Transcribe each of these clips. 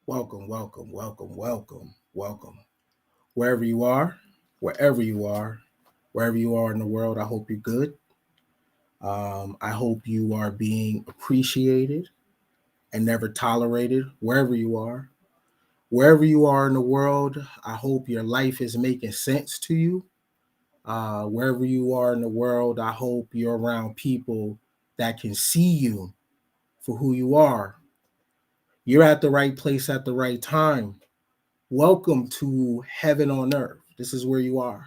Welcome, welcome, welcome, welcome, welcome. Wherever you are, wherever you are, wherever you are in the world, I hope you're good. I hope you are being appreciated and never tolerated wherever you are. Wherever you are in the world, I hope your life is making sense to you. Wherever you are in the world, I hope you're around people that can see you for who you are. You're at the right place at the right time. Welcome to heaven on earth. This is where you are.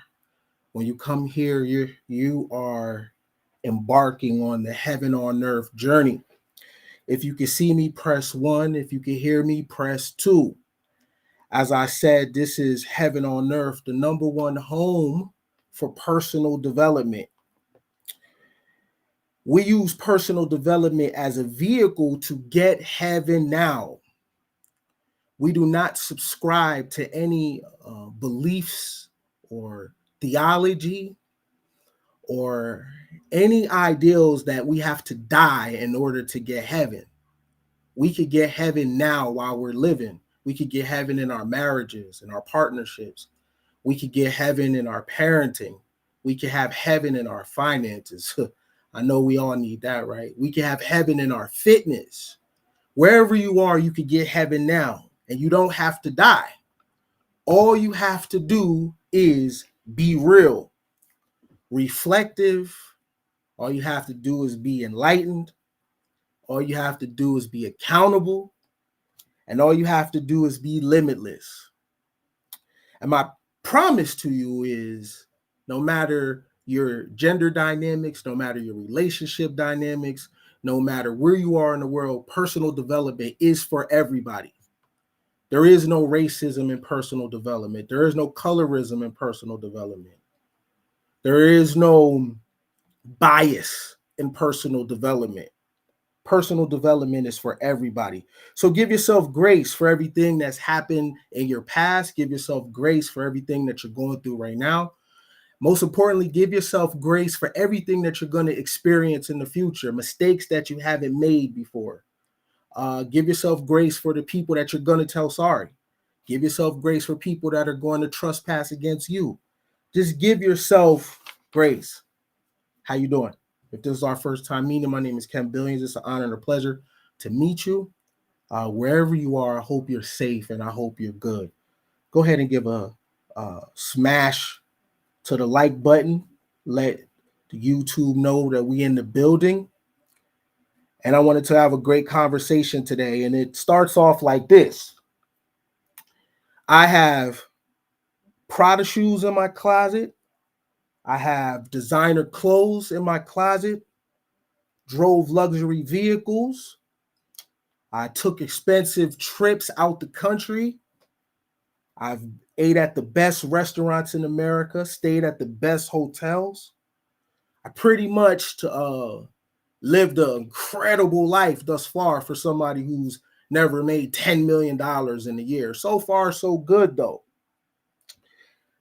When you come here, you are embarking on the heaven on earth journey. If you can see me, press one. If you can hear me, press two. As I said, this is heaven on earth, the number one home for personal development. We use personal development as a vehicle to get heaven now. We do not subscribe to any beliefs or theology or any ideals that we have to die in order to get heaven. We could get heaven now while we're living. We could get heaven in our marriages, in our partnerships. We could get heaven in our parenting. We could have heaven in our finances. I know we all need that, right? We could have heaven in our fitness. Wherever you are, you could get heaven now, and you don't have to die. All you have to do is be real, reflective. All you have to do is be enlightened. All you have to do is be accountable. And all you have to do is be limitless. And my promise to you is no matter your gender dynamics, no matter your relationship dynamics, no matter where you are in the world, personal development is for everybody. There is no racism in personal development. There is no colorism in personal development. There is no bias in personal development. Personal development is for everybody. So give yourself grace for everything that's happened in your past. Give yourself grace for everything that you're going through right now. Most importantly, give yourself grace for everything that you're going to experience in the future, mistakes that you haven't made before. Give yourself grace for the people that you're going to tell sorry. Give yourself grace for people that are going to trespass against you. Just give yourself grace. How you doing? If this is our first time meeting, my name is Ken Billions. It's an honor and a pleasure to meet you. Wherever you are, I hope you're safe and I hope you're good. Go ahead and give a smash to the like button. Let the YouTube know that we in the building. And I wanted to have a great conversation today. And it starts off like this. I have Prada shoes in my closet. I have designer clothes in my closet. Drove luxury vehicles. I took expensive trips out the country. I've ate at the best restaurants in America, stayed at the best hotels. I pretty much lived an incredible life thus far for somebody who's never made $10 million in a year. So far, so good, though.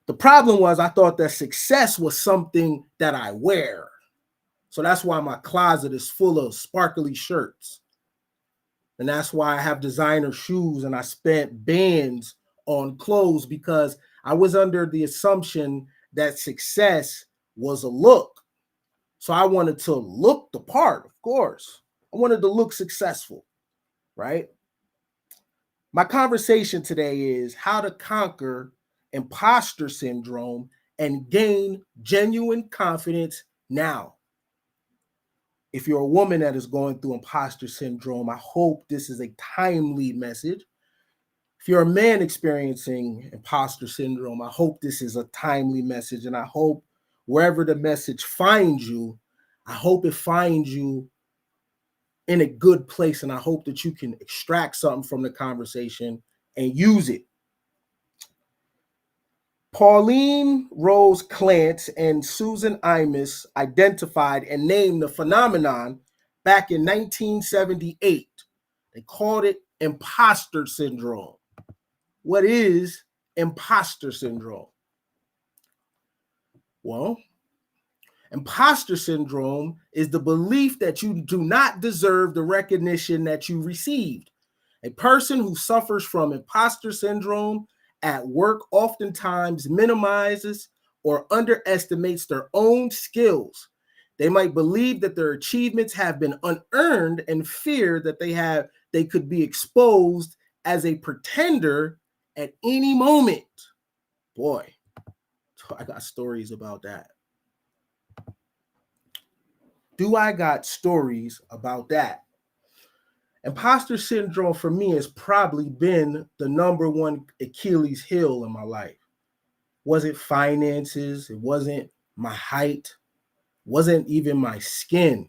The problem was I thought that success was something that I wear. So that's why my closet is full of sparkly shirts. And that's why I have designer shoes and I spent bands on clothes because I was under the assumption that success was a look. So I wanted to look the part, of course. I wanted to look successful, right? My conversation today is how to conquer imposter syndrome and gain genuine confidence now. If you're a woman that is going through imposter syndrome, I hope this is a timely message. If you're a man experiencing imposter syndrome, I hope this is a timely message. And I hope wherever the message finds you, I hope it finds you in a good place. And I hope that you can extract something from the conversation and use it. Pauline Rose Clance and Susan Imus identified and named the phenomenon back in 1978. They called it imposter syndrome. What is imposter syndrome? Well, imposter syndrome is the belief that you do not deserve the recognition that you received. A person who suffers from imposter syndrome at work oftentimes minimizes or underestimates their own skills. They might believe that their achievements have been unearned and fear that they could be exposed as a pretender at any moment. Boy, I got stories about that. Do I got stories about that? Imposter syndrome for me has probably been the number one Achilles heel in my life. Wasn't finances, it wasn't my height, wasn't even my skin.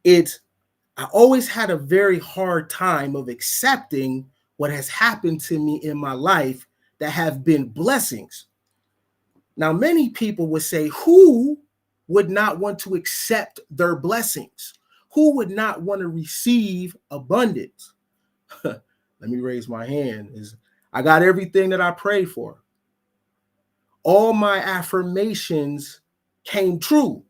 I always had a very hard time of accepting what has happened to me in my life that have been blessings. Now, many people would say, who would not want to accept their blessings? Who would not want to receive abundance? Let me raise my hand. I got everything that I prayed for. All my affirmations came true.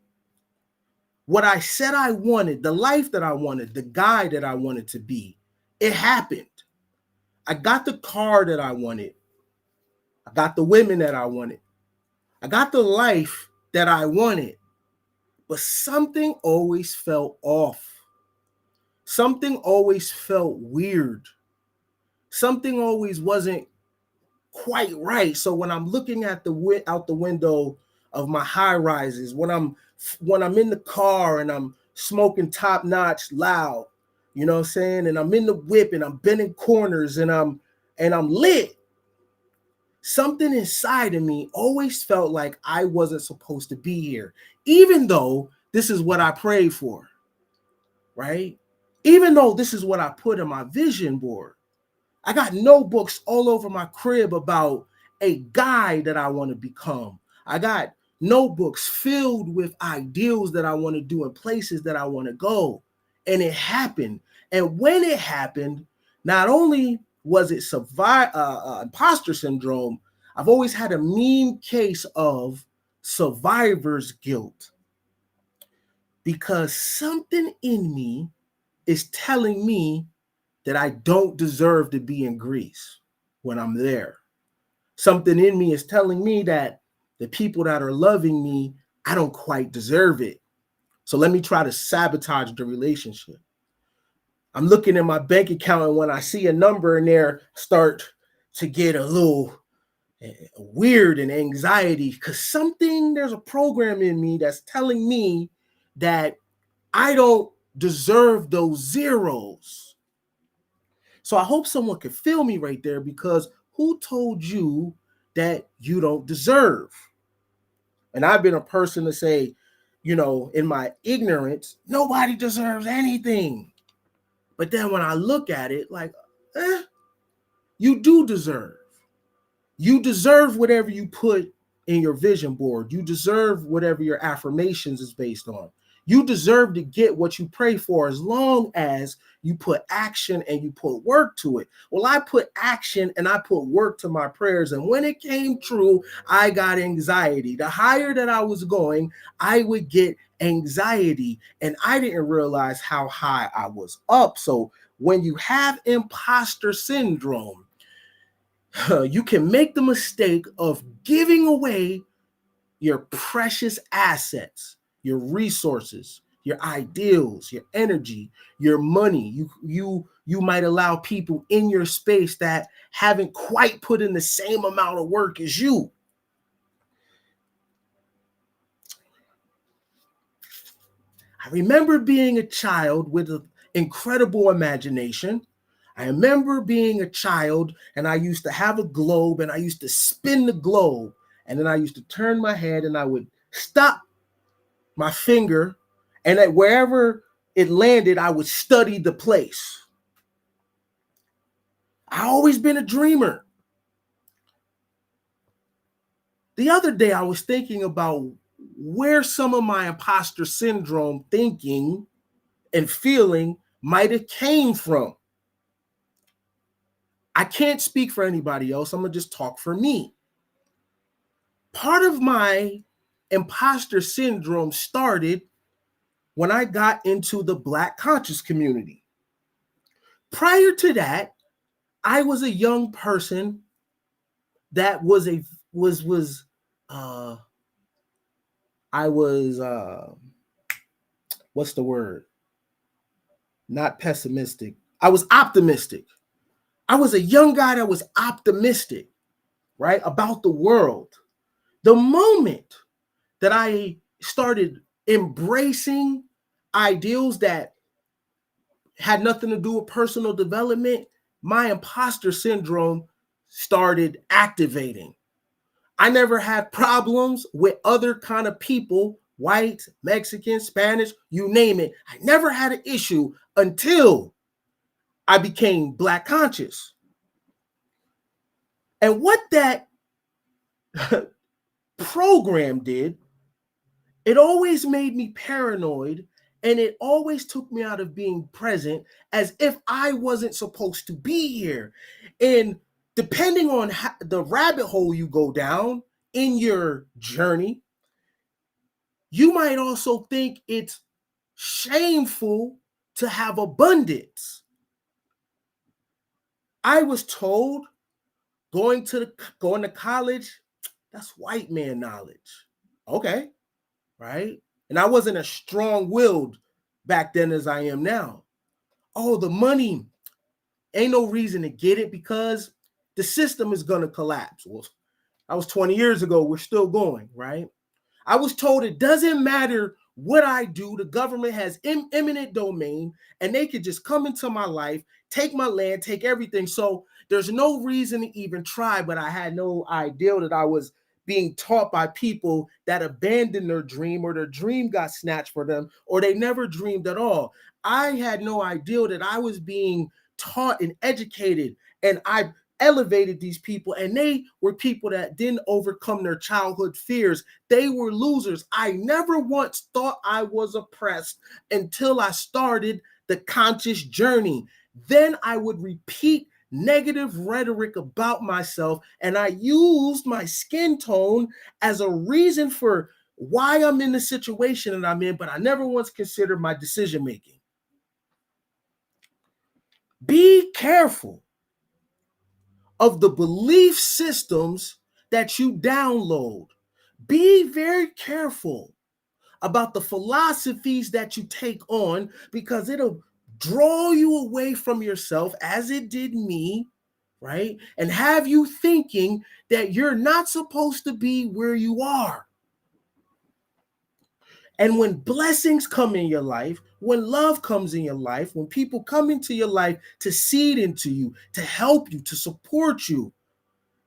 What I said I wanted, the life that I wanted, the guy that I wanted to be, it happened. I got the car that I wanted. I got the women that I wanted. I got the life that I wanted. But something always felt off. Something always felt weird. Something always wasn't quite right. So when I'm looking at out the window of my high rises, when I'm in the car and I'm smoking top notch loud, you know what I'm saying? And I'm in the whip and I'm bending corners and I'm lit. Something inside of me always felt like I wasn't supposed to be here, even though this is what I prayed for, right? Even though this is what I put in my vision board. I got notebooks all over my crib about a guy that I want to become. I got notebooks filled with ideals that I want to do and places that I want to go. And it happened. And when it happened, not only was it imposter syndrome, I've always had a mean case of survivor's guilt. Because something in me is telling me that I don't deserve to be in Greece when I'm there. Something in me is telling me that the people that are loving me, I don't quite deserve it. So let me try to sabotage the relationship. I'm looking at my bank account, and when I see a number in there, start to get a little weird and anxiety because there's a program in me that's telling me that I don't deserve those zeros. So I hope someone can feel me right there, because who told you that you don't deserve? And I've been a person to say, in my ignorance, nobody deserves anything. But then when I look at it, like, you do deserve. You deserve whatever you put in your vision board. You deserve whatever your affirmations is based on. You deserve to get what you pray for, as long as you put action and you put work to it. Well, I put action and I put work to my prayers. And when it came true, I got anxiety. The higher that I was going, I would get anxiety. And I didn't realize how high I was up. So when you have imposter syndrome, you can make the mistake of giving away your precious assets, your resources, your ideals, your energy, your money. You might allow people in your space that haven't quite put in the same amount of work as you. I remember being a child with an incredible imagination. I remember being a child and I used to have a globe and I used to spin the globe. And then I used to turn my head and I would stop my finger, and at wherever it landed, I would study the place. I always been a dreamer. The other day, I was thinking about where some of my imposter syndrome thinking and feeling might have came from. I can't speak for anybody else. I'm going to just talk for me. Part of my imposter syndrome started when I got into the Black conscious community. Prior to that, I was a young person that was uh I was what's the word? Not pessimistic. I was optimistic. I was a young guy that was optimistic, right? About the world. The moment that I started embracing ideals that had nothing to do with personal development, my imposter syndrome started activating. I never had problems with other kind of people, white, Mexican, Spanish, you name it. I never had an issue until I became Black conscious. And what that program did, it always made me paranoid, and it always took me out of being present as if I wasn't supposed to be here. And depending on the rabbit hole you go down in your journey, you might also think it's shameful to have abundance. I was told going to college, that's white man knowledge. Okay, right? And I wasn't as strong-willed back then as I am now. Oh, the money, ain't no reason to get it because the system is gonna collapse. Well, that was 20 years ago. We're still going, right? I was told it doesn't matter what I do. The government has eminent domain and they could just come into my life, take my land, take everything. So there's no reason to even try, but I had no idea that I was being taught by people that abandoned their dream or their dream got snatched for them or they never dreamed at all. I had no idea that I was being taught and educated, and I elevated these people, and they were people that didn't overcome their childhood fears. They were losers. I never once thought I was oppressed until I started the conscious journey. Then I would repeat negative rhetoric about myself, and I used my skin tone as a reason for why I'm in the situation that I'm in, but I never once considered my decision making. Be careful of the belief systems that you download. Be very careful about the philosophies that you take on because it'll draw you away from yourself as it did me, right? And have you thinking that you're not supposed to be where you are. And when blessings come in your life, when love comes in your life, when people come into your life to seed into you, to help you, to support you,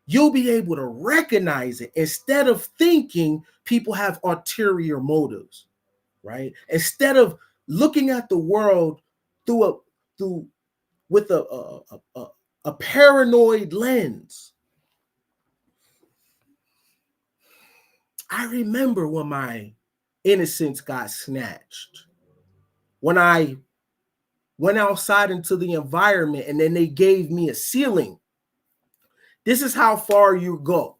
you'll be able to recognize it instead of thinking people have ulterior motives, right? Instead of looking at the world through with a paranoid lens. I remember when my innocence got snatched. When I went outside into the environment and then they gave me a ceiling. This is how far you go.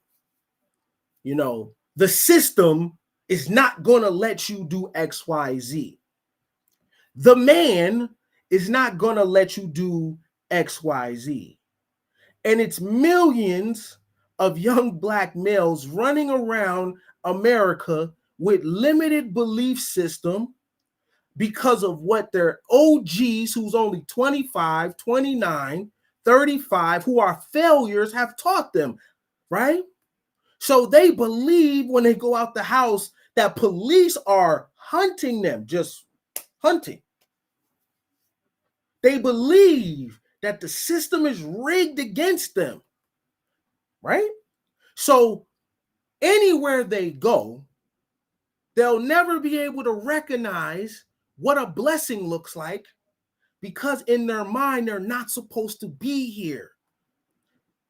You know, the system is not going to let you do X, Y, Z. The man is not going to let you do X, Y, Z. And it's millions of young Black males running around America with limited belief system because of what their OGs, who's only 25, 29, 35, who are failures, have taught them, right? So they believe when they go out the house that police are hunting them, just hunting. They believe that the system is rigged against them, right? So anywhere they go, they'll never be able to recognize what a blessing looks like because in their mind, they're not supposed to be here.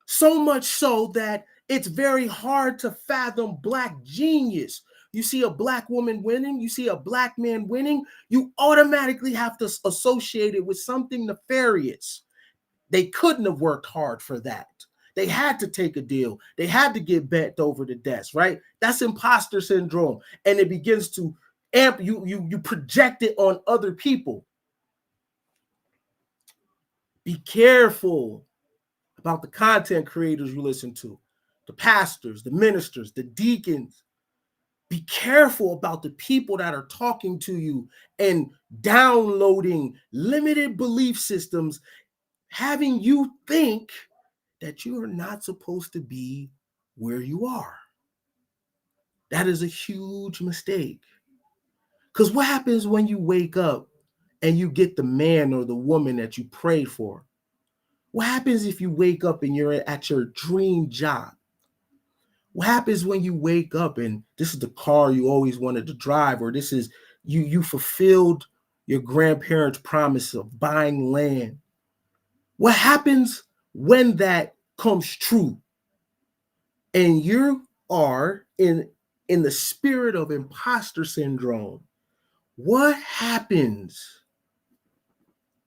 So much so that it's very hard to fathom Black genius. You see a Black woman winning, you see a Black man winning, you automatically have to associate it with something nefarious. They couldn't have worked hard for that. They had to take a deal. They had to get bent over the desk, right? That's imposter syndrome. And it begins to amp you project it on other people. Be careful about the content creators you listen to, the pastors, the ministers, the deacons. Be careful about the people that are talking to you and downloading limited belief systems, having you think that you are not supposed to be where you are. That is a huge mistake. Because what happens when you wake up and you get the man or the woman that you prayed for? What happens if you wake up and you're at your dream job? What happens when you wake up and this is the car you always wanted to drive, or this is you fulfilled your grandparents' promise of buying land? What happens when that comes true and you are in the spirit of imposter syndrome? What happens?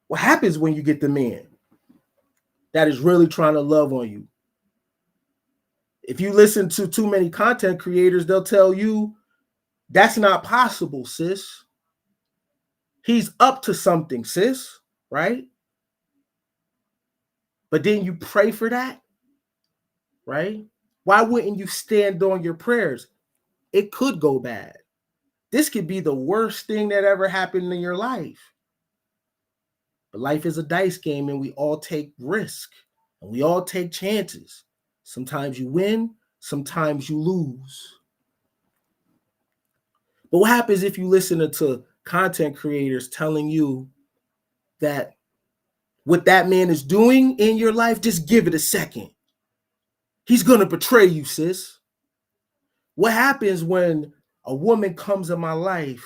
What happens when you get the man that is really trying to love on you? If you listen to too many content creators, they'll tell you that's not possible, sis. He's up to something, sis, right? But then you pray for that, right? Why wouldn't you stand on your prayers? It could go bad. This could be the worst thing that ever happened in your life. But life is a dice game and we all take risk and we all take chances. Sometimes you win, sometimes you lose. But what happens if you listen to content creators telling you that what that man is doing in your life, just give it a second. He's going to betray you, sis. What happens when a woman comes in my life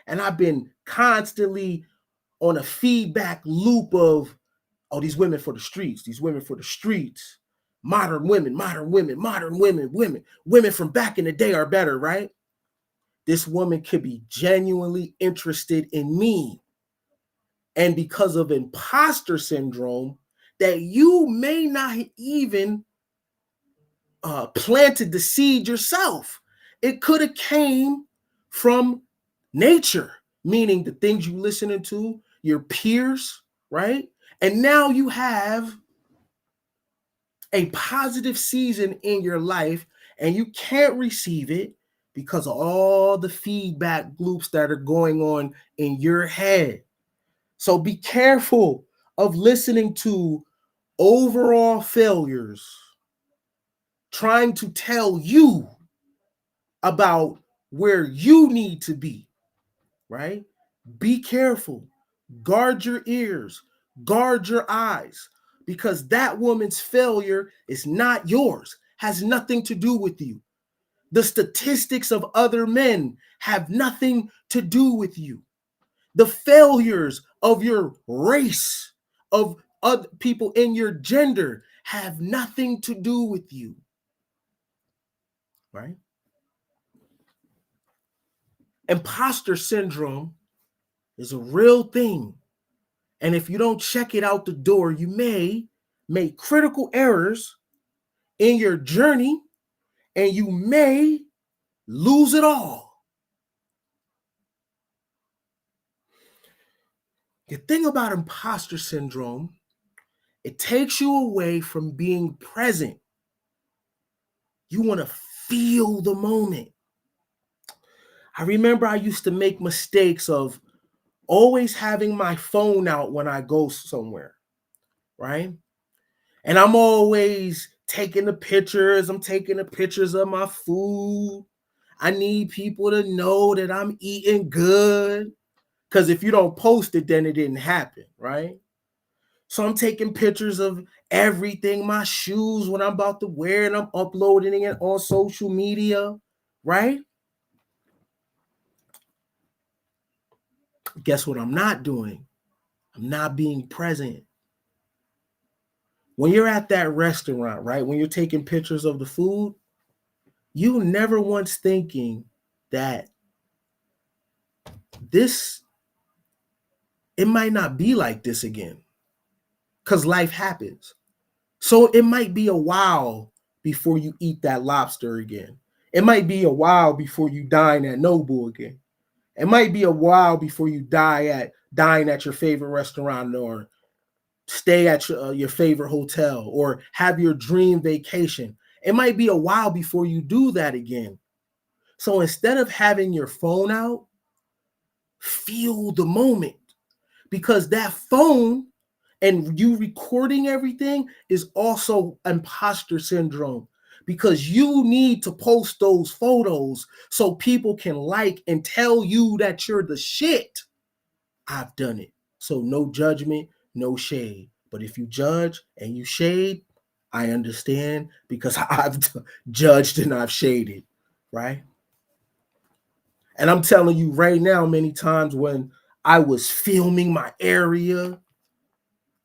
and I've been constantly on a feedback loop of, oh, these women for the streets, these women for the streets, modern women, women from back in the day are better, right? This woman could be genuinely interested in me. And because of imposter syndrome, that you may not even planted the seed yourself. It could have came from nature, meaning the things you listening to, your peers, right? And now you have a positive season in your life and you can't receive it because of all the feedback loops that are going on in your head. So be careful of listening to overall failures trying to tell you about where you need to be, right? Be careful. Guard your ears, guard your eyes, because that woman's failure is not yours, has nothing to do with you. The statistics of other men have nothing to do with you. The failures of your race, of other people in your gender, have nothing to do with you, right? Imposter syndrome is a real thing. And if you don't check it out the door, you may make critical errors in your journey and you may lose it all. The thing about imposter syndrome, it takes you away from being present. You want to feel the moment. I remember I used to make mistakes of always having my phone out when I go somewhere, right? And I'm always taking the pictures. I'm taking the pictures of my food. I need people to know that I'm eating good. Because if you don't post it, then it didn't happen, right? So I'm taking pictures of everything, my shoes, what I'm about to wear, and I'm uploading it on social media, right? Guess what I'm not doing? I'm not being present. When you're at that restaurant, right? When you're taking pictures of the food, you never once thinking that it might not be like this again because life happens. So it might be a while before you eat that lobster again. It might be a while before you dine at Noble again. It might be a while before you dine at your favorite restaurant or stay at your favorite hotel or have your dream vacation. It might be a while before you do that again. So instead of having your phone out, feel the moment, because that phone and you recording everything is also imposter syndrome, because you need to post those photos so people can like and tell you that you're the shit. I've done it. So no judgment, no shade. But if you judge and you shade, I understand, because I've judged and I've shaded, right? And I'm telling you right now, many times when I was filming my area,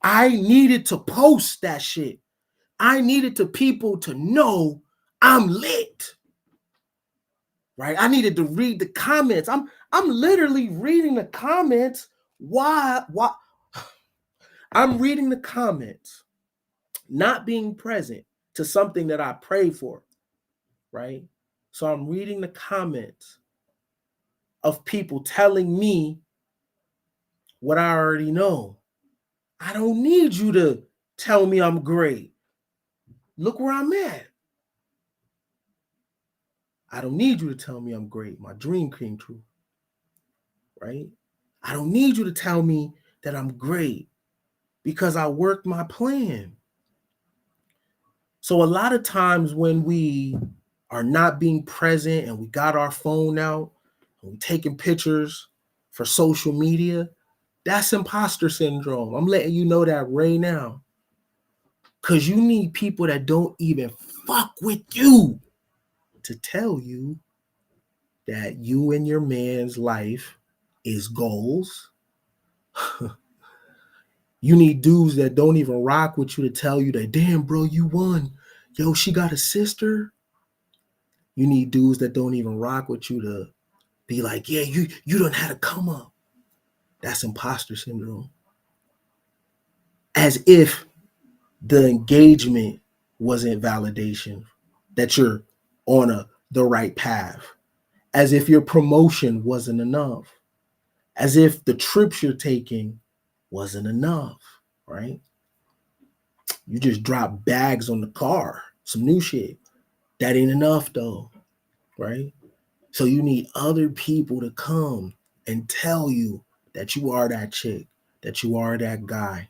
I needed to post that shit. I needed to people to know I'm lit, right? I needed to read the comments. I'm literally reading the comments. Why? I'm reading the comments, not being present to something that I pray for, right? So I'm reading the comments of people telling me what I already know. I don't need you to tell me I'm great. Look where I'm at. I don't need you to tell me I'm great. My dream came true, right? I don't need you to tell me that I'm great because I worked my plan. So a lot of times when we are not being present and we got our phone out and we taking pictures for social media, that's imposter syndrome. I'm letting you know that right now. Because you need people that don't even fuck with you to tell you that you and your man's life is goals. You need dudes that don't even rock with you to tell you that, damn, bro, you won. Yo, she got a sister. You need dudes that don't even rock with you to be like, yeah, you don't have to come up. That's imposter syndrome. As if the engagement wasn't validation that you're on the right path. As if your promotion wasn't enough. As if the trips you're taking wasn't enough, right? You just drop bags on the car, some new shit. That ain't enough though, right? So you need other people to come and tell you that you are that chick, that you are that guy.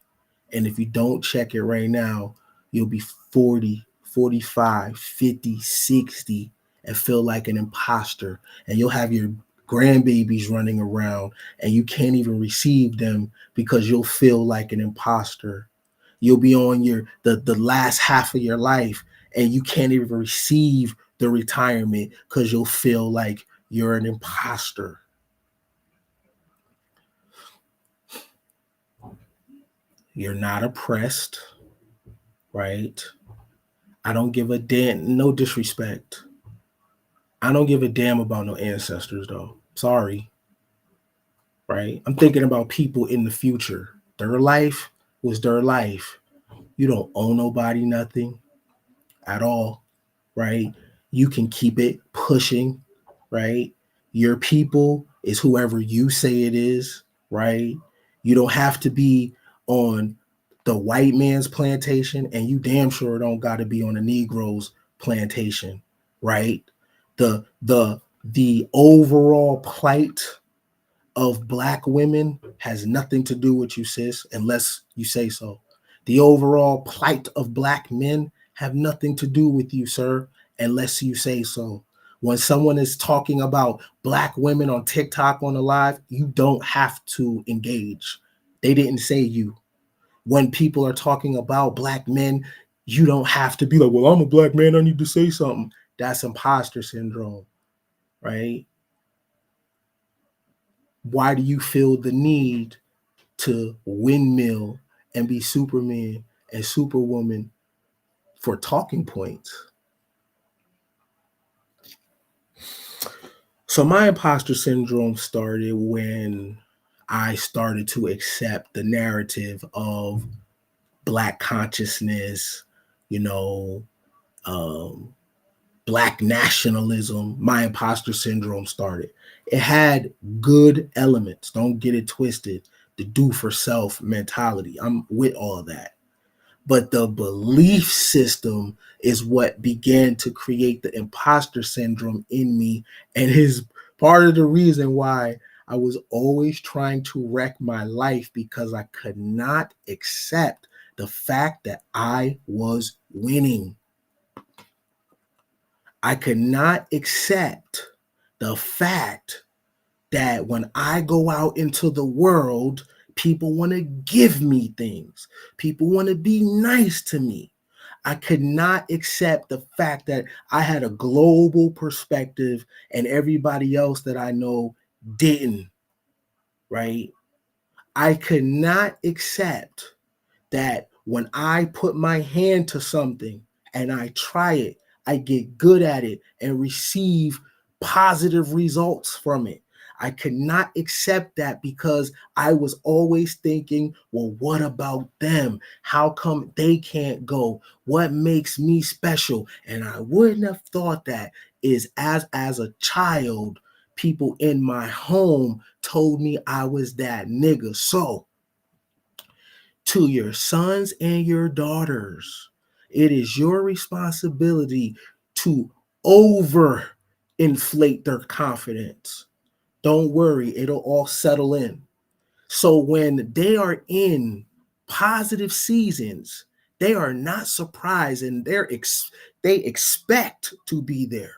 And if you don't check it right now, you'll be 40, 45, 50, 60 and feel like an imposter. And you'll have your grandbabies running around and you can't even receive them because you'll feel like an imposter. You'll be on the last half of your life and you can't even receive the retirement because you'll feel like you're an imposter. You're not oppressed, right? I don't give a damn, no disrespect. I don't give a damn about no ancestors though. Sorry, right? I'm thinking about people in the future. Their life was their life. You don't owe nobody nothing at all, right? You can keep it pushing, right? Your people is whoever you say it is, right? You don't have to be on the white man's plantation, and you damn sure don't got to be on a Negro's plantation, right? The overall plight of black women has nothing to do with you, sis, unless you say so. The overall plight of black men have nothing to do with you, sir, unless you say so. When someone is talking about black women on TikTok on the live, you don't have to engage. They didn't say you. When people are talking about black men, you don't have to be like, well, I'm a black man, I need to say something. That's imposter syndrome, right? Why do you feel the need to windmill and be Superman and Superwoman for talking points? So my imposter syndrome started when I started to accept the narrative of black consciousness, you know, um, black nationalism. My imposter syndrome started. It had good elements. Don't get it twisted. the do for self mentality. I'm with all of that. But the belief system is what began to create the imposter syndrome in me, and is part of the reason why I was always trying to wreck my life, because I could not accept the fact that I was winning. I could not accept the fact that when I go out into the world, people want to give me things. People want to be nice to me. I could not accept the fact that I had a global perspective and everybody else that I know didn't, right? I could not accept that when I put my hand to something and I try it, I get good at it and receive positive results from it. I could not accept that because I was always thinking, well, what about them? How come they can't go? What makes me special? And I wouldn't have thought that is as a child, people in my home told me I was that nigga. So to your sons and your daughters, it is your responsibility to over inflate their confidence. Don't worry, it'll all settle in. So when they are in positive seasons, they are not surprised, and they expect to be there.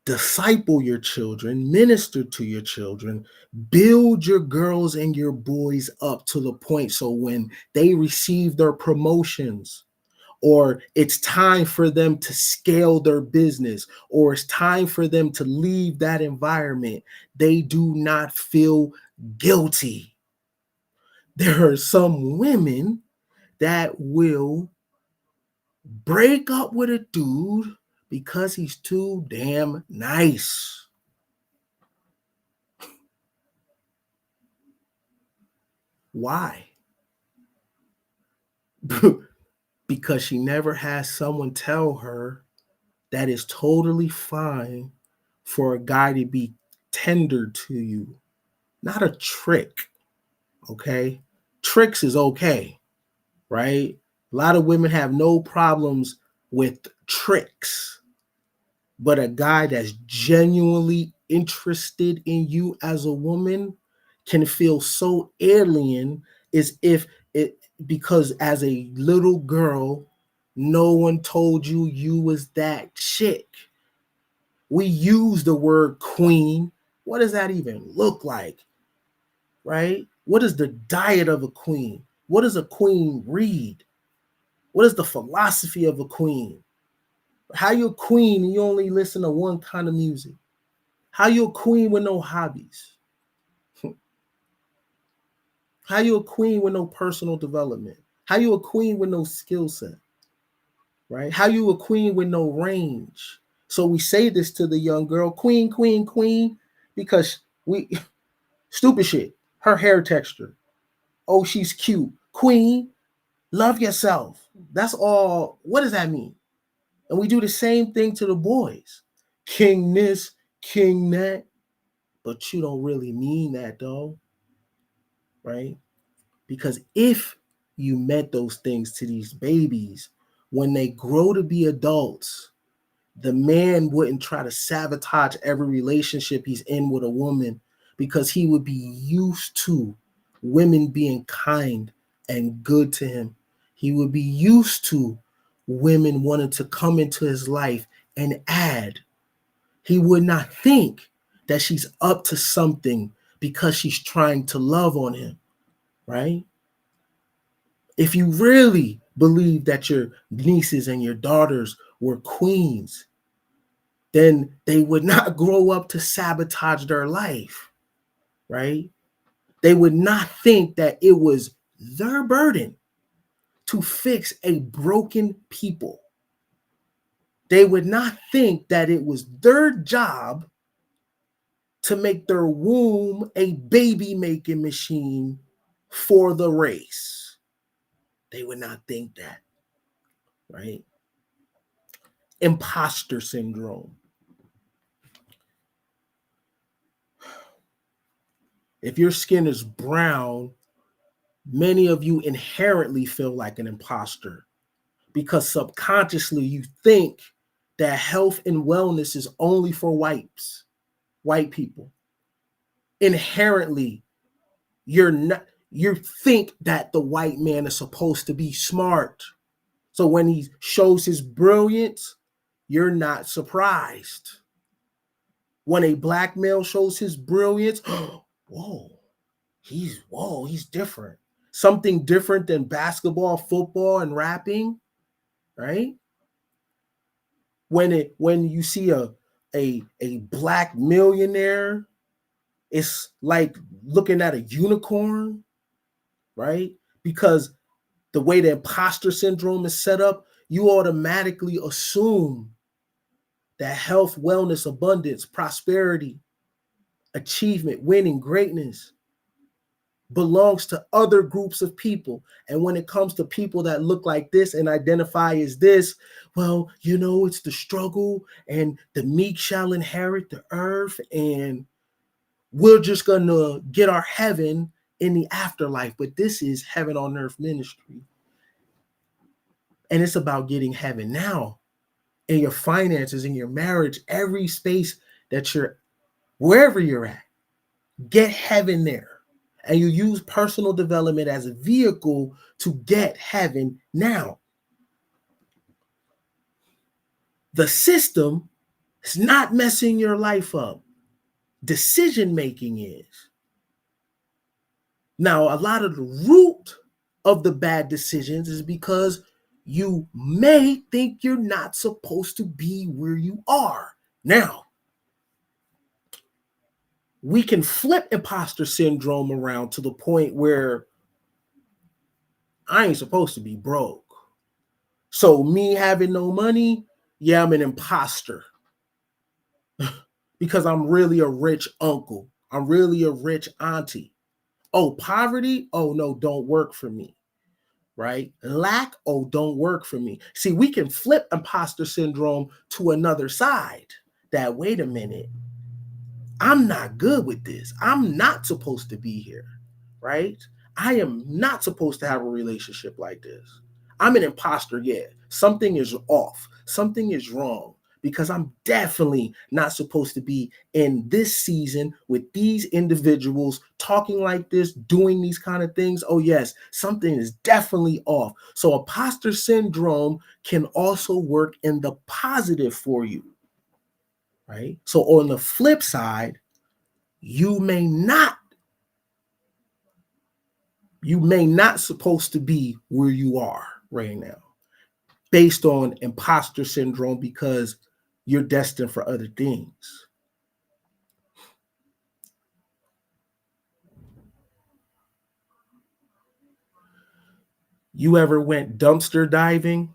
Disciple your children, minister to your children, build your girls and your boys up to the point so when they receive their promotions, or it's time for them to scale their business, or it's time for them to leave that environment, they do not feel guilty. There are some women that will break up with a dude because he's too damn nice. Why? Because she never has someone tell her that it's totally fine for a guy to be tender to you, not a trick. Okay, tricks is okay, right? A lot of women have no problems with tricks, but a guy that's genuinely interested in you as a woman can feel so alien, as if it, because as a little girl no one told you you was that chick. We use the word queen. What does that even look like, right? What is the diet of a queen? What does a queen read? What is the philosophy of a queen? How you a queen and you only listen to one kind of music? How you a queen with no hobbies? How you a queen with no personal development? How you a queen with no skill set? Right? How you a queen with no range? So we say this to the young girl, queen, queen, queen, because we stupid shit. Her hair texture. Oh, she's cute. Queen, love yourself. That's all. What does that mean? And we do the same thing to the boys. King this, king that. But you don't really mean that though, right? Because if you meant those things to these babies, when they grow to be adults, the man wouldn't try to sabotage every relationship he's in with a woman, because he would be used to women being kind and good to him. He would be used to women wanting to come into his life and add. He would not think that she's up to something because she's trying to love on him, right? If you really believe that your nieces and your daughters were queens, then they would not grow up to sabotage their life, right? They would not think that it was their burden to fix a broken people. They would not think that it was their job to make their womb a baby making machine for the race. They would not think that, right? Imposter syndrome. If your skin is brown, many of you inherently feel like an imposter because subconsciously you think that health and wellness is only for white people. Inherently, you're not you think that the white man is supposed to be smart. So when he shows his brilliance, you're not surprised. When a black male shows his brilliance, whoa, he's different. Something different than basketball, football, and rapping, right? When you see a black millionaire, it's like looking at a unicorn, right? Because the way the imposter syndrome is set up, you automatically assume that health, wellness, abundance, prosperity, achievement, winning, greatness belongs to other groups of people. And when it comes to people that look like this and identify as this, well, it's the struggle and the meek shall inherit the earth and we're just going to get our heaven in the afterlife. But this is heaven on earth ministry. And it's about getting heaven now in your finances, in your marriage, every space that wherever you're at, get heaven there. And you use personal development as a vehicle to get heaven now. The system is not messing your life up. Decision making is. Now, a lot of the root of the bad decisions is because you may think you're not supposed to be where you are. Now, we can flip imposter syndrome around to the point where I ain't supposed to be broke. So me having no money, yeah, I'm an imposter because I'm really a rich uncle. I'm really a rich auntie. Oh, poverty? Oh, no, don't work for me, right? Lack? Oh, don't work for me. See, we can flip imposter syndrome to another side that, wait a minute, I'm not good with this. I'm not supposed to be here, right? I am not supposed to have a relationship like this. I'm an imposter, yeah. Something is off. Something is wrong because I'm definitely not supposed to be in this season with these individuals talking like this, doing these kind of things. Oh, yes, something is definitely off. So imposter syndrome can also work in the positive for you, right? So on the flip side, you may not supposed to be where you are right now based on imposter syndrome because you're destined for other things. You ever went dumpster diving?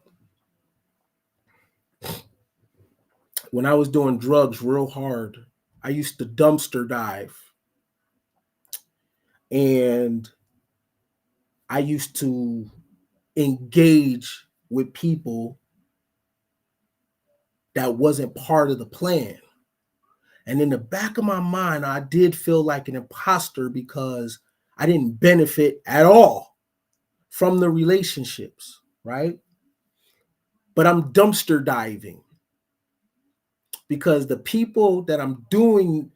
When I was doing drugs real hard, I used to dumpster dive and I used to engage with people that wasn't part of the plan. And in the back of my mind, I did feel like an imposter because I didn't benefit at all from the relationships, right? But I'm dumpster diving because the people that I'm doing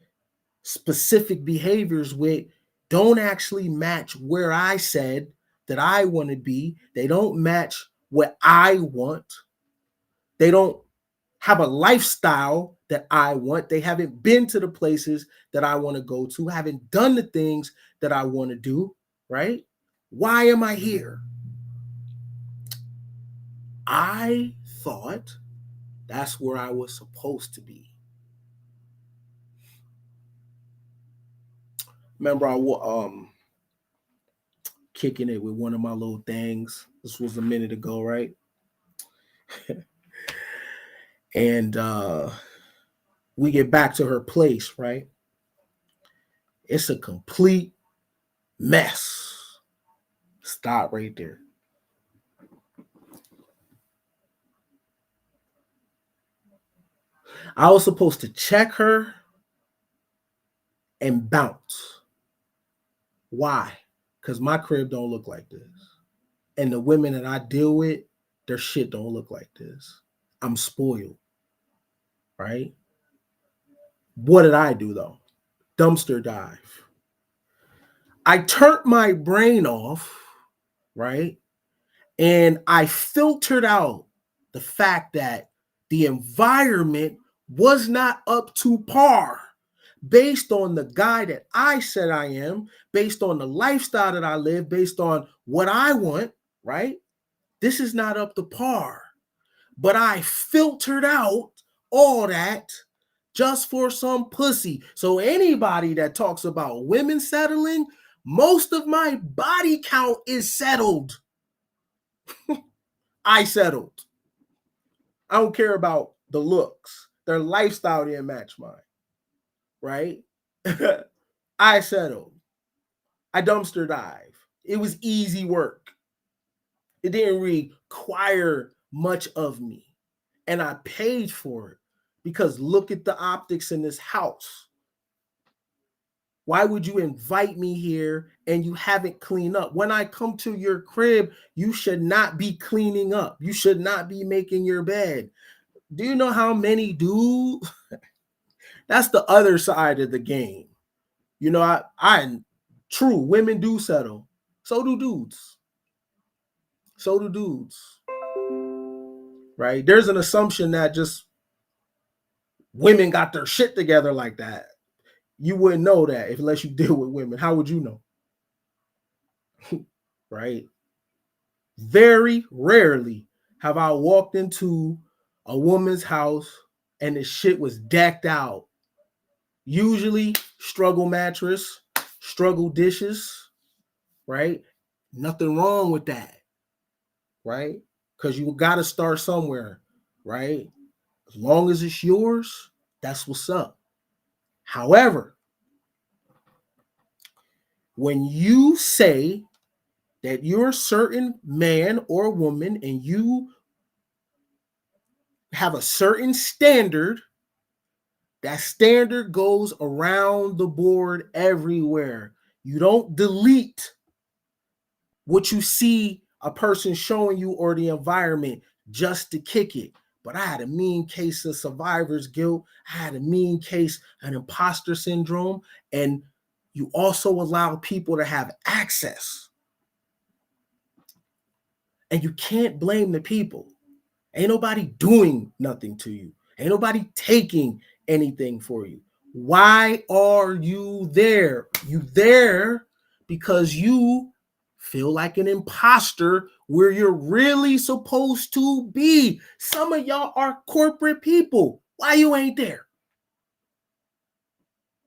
specific behaviors with don't actually match where I said that I want to be. They don't match what I want. They don't have a lifestyle that I want. They haven't been to the places that I want to go to, haven't done the things that I want to do, right? Why am I here? I thought that's where I was supposed to be. Remember, I was kicking it with one of my little things. This was a minute ago, right? And we get back to her place, right? It's a complete mess. Stop right there. I was supposed to check her and bounce. Why? Because my crib don't look like this. And the women that I deal with, their shit don't look like this. I'm spoiled, right? What did I do though? Dumpster dive. I turned my brain off, right? And I filtered out the fact that the environment was not up to par based on the guy that I said I am, based on the lifestyle that I live, based on what I want, right? This is not up to par. But I filtered out all that just for some pussy. So anybody that talks about women settling, most of my body count is settled. I settled. I don't care about the looks. Their lifestyle didn't match mine, right? I settled. I dumpster dive. It was easy work. It didn't require much of me. And I paid for it because look at the optics in this house. Why would you invite me here and you haven't cleaned up? When I come to your crib, you should not be cleaning up. You should not be making your bed. Do you know how many do? That's the other side of the game. You know, I true, women do settle. So do dudes. So do dudes. Right? There's an assumption that just women got their shit together like that. You wouldn't know that unless you deal with women. How would you know? Right? Very rarely have I walked into a woman's house and the shit was decked out. Usually, struggle mattress, struggle dishes, right? Nothing wrong with that, right? Because you got to start somewhere, right? As long as it's yours, that's what's up. However, when you say that you're a certain man or woman and you have a certain standard, that standard goes around the board everywhere. You don't delete what you see a person showing you or the environment just to kick it. But I had a mean case of survivor's guilt. I had a mean case of imposter syndrome. And you also allow people to have access. And you can't blame the people. Ain't nobody doing nothing to you. Ain't nobody taking anything for you. Why are you there? You there because you feel like an imposter where you're really supposed to be. Some of y'all are corporate people. Why you ain't there?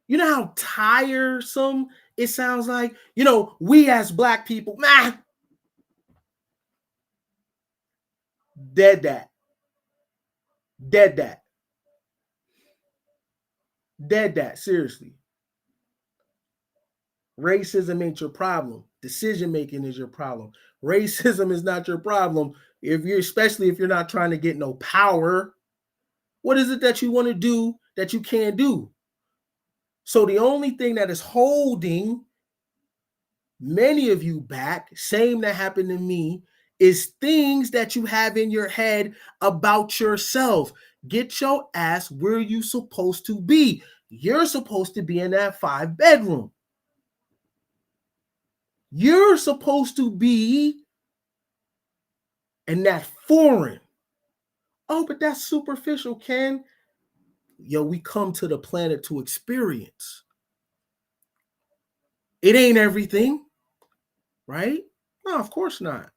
You know how tiresome it sounds like? You know, we as black people, dead that. Dead that. Dead that. Seriously. Racism ain't your problem. Decision making is your problem. Racism is not your problem. If you're, especially if you're not trying to get no power, what is it that you want to do that you can't do? So the only thing that is holding many of you back, same that happened to me, is things that you have in your head about yourself. Get your ass where you supposed to be. You're supposed to be in that 5-bedroom. You're supposed to be in that foreign. Oh, but that's superficial, Ken. Yo, we come to the planet to experience. It ain't everything, right? No, of course not.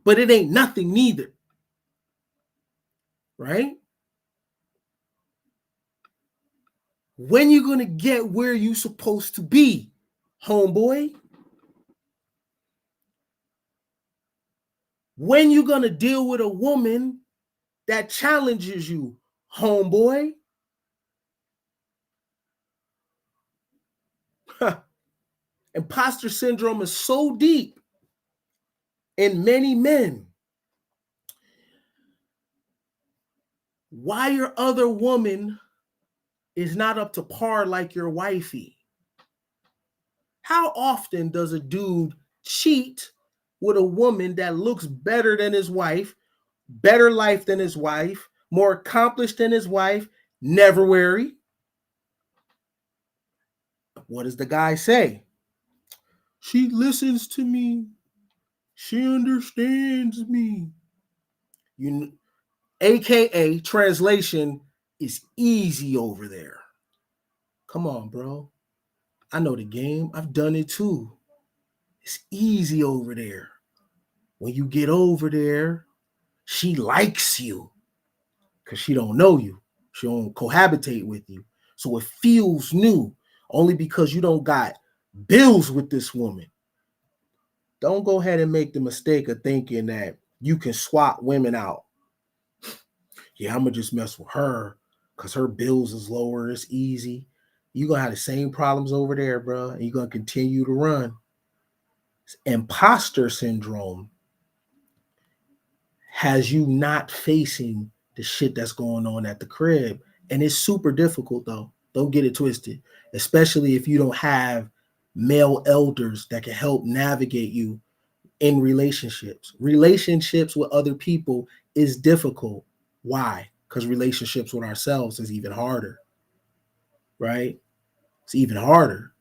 But it ain't nothing neither, right? When you gonna get where you supposed to be, homeboy? When you gonna deal with a woman that challenges you, homeboy? Imposter syndrome is so deep in many men. Why your other woman is not up to par like your wifey? How often does a dude cheat with a woman that looks better than his wife, better life than his wife, more accomplished than his wife, never wary? What does the guy say? She listens to me. She understands me. You, AKA translation is easy over there. Come on, bro. I know the game. I've done it too. It's easy over there. When you get over there, she likes you because she don't know you. She don't cohabitate with you. So it feels new only because you don't got bills with this woman. Don't go ahead and make the mistake of thinking that you can swap women out. Yeah, I'm gonna just mess with her because her bills is lower. It's easy. You're gonna have the same problems over there, bro. And you're gonna continue to run. Imposter syndrome has you not facing the shit that's going on at the crib. And it's super difficult though. Don't get it twisted. Especially if you don't have male elders that can help navigate you in relationships. Relationships with other people is difficult. Why? Because relationships with ourselves is even harder, right? It's even harder.